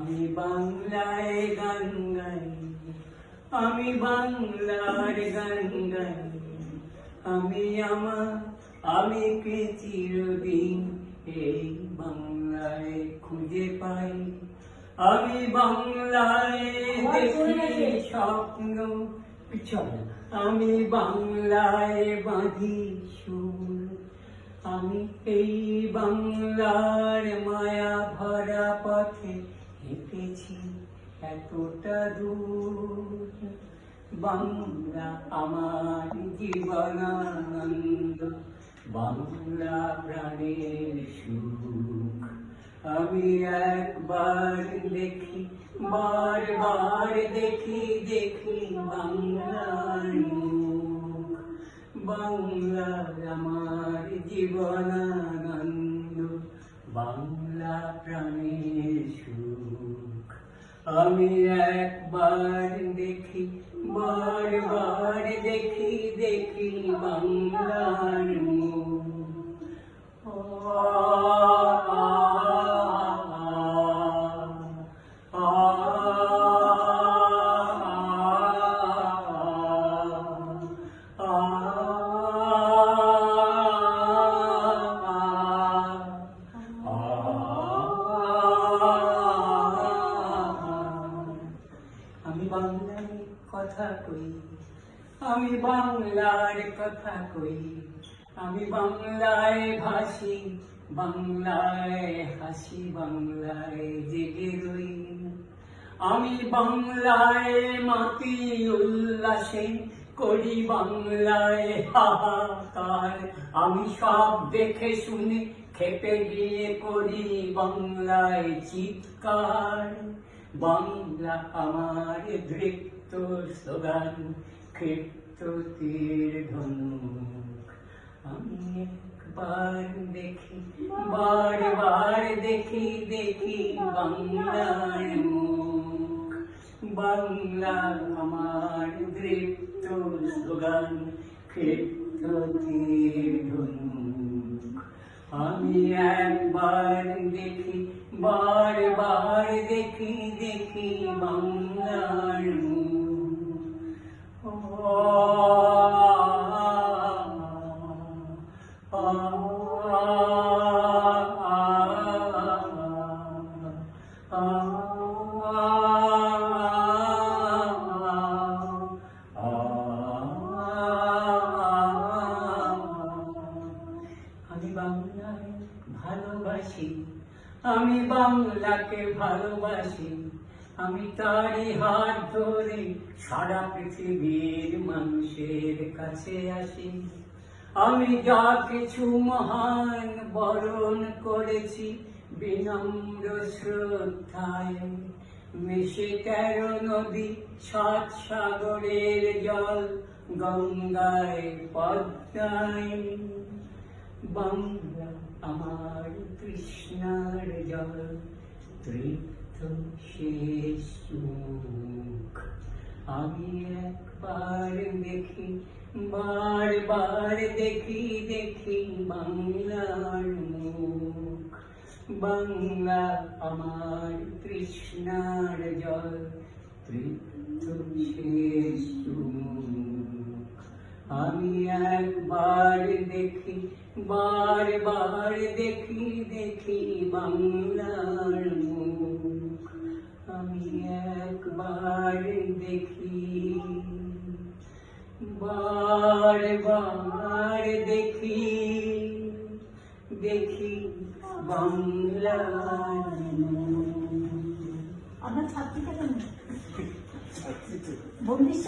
আমি বাংলায় গান গাই, আমি বাংলার গান গাই, আমি কে চিরদিন এই বাংলায় খুঁজে পাই। আমি বাংলায় দেখি স্বপ্ন, আমি বাংলায় বাঁধি সুর, আমি এই বাংলার মায়া ভরা পথে হেঁটেছি এতটা দূর। বাংলা আমার জীবনানন্দ, বাংলা প্রাণের সুখ। আমি একবার দেখি, বারবার দেখি, দেখি বাংলার মুখ। বাংলা আমার জীবনানন্দ, বাংলা প্রাণের সুখ। আমি একবার দেখি, বারবার দেখি, দেখি বাংলার মুখ। আমি বাংলার কথা কই, আমি বাংলার কথা কই, আমি বাংলায় ভাসি, বাংলায় হাসি, বাংলায় জেগে রই। আমি বাংলায় মাতি উল্লাসে, করি বাংলায় হাহাকার। আমি সব দেখে শুনে খেপে গিয়ে করি বাংলায় চিৎকার। বাংলা আমার দৃপ্ত স্লোগান, ক্ষিপ্ত তীর ধনুক। আমি একবার দেখি, বারবার দেখি, দেখি বাংলার মুখ। বাংলা আমার দৃপ্ত স্লোগান, ক্ষিপ্ত তীর ধনুক। আমি একবার দেখি, বারবার দেখি, দেখি বাংলার মুখ। আমি বাংলায় ভালোবাসি, আমি বাংলাকে ভালোবাসি, আমি তারই হাত ধরে সারা পৃথিবীর মানুষের কাছে আসি। আমি যা কিছু মহান বরণ করেছি বিনম্র শ্রদ্ধায়, মিশে 13 নদী 7 সাগরের জল, গঙ্গায় পদ্মায়। বাংলা আমার তৃষ্ণার জল, তৃপ্ত শেষ মুখ। আমি একবার দেখি, বারবার দেখি, দেখি বাংলার মুখ। বাংলা আমার তৃষ্ণার জল, তৃপ্ত শেষ মুখ। আমি একবার দেখি, বারবার দেখি, দেখি বাংলার মুখ। আমি একবার দেখি, বারবার দেখি, দেখি বাংলার মুখ। আপনার ছাত্রীটা কেন? বন্দিশ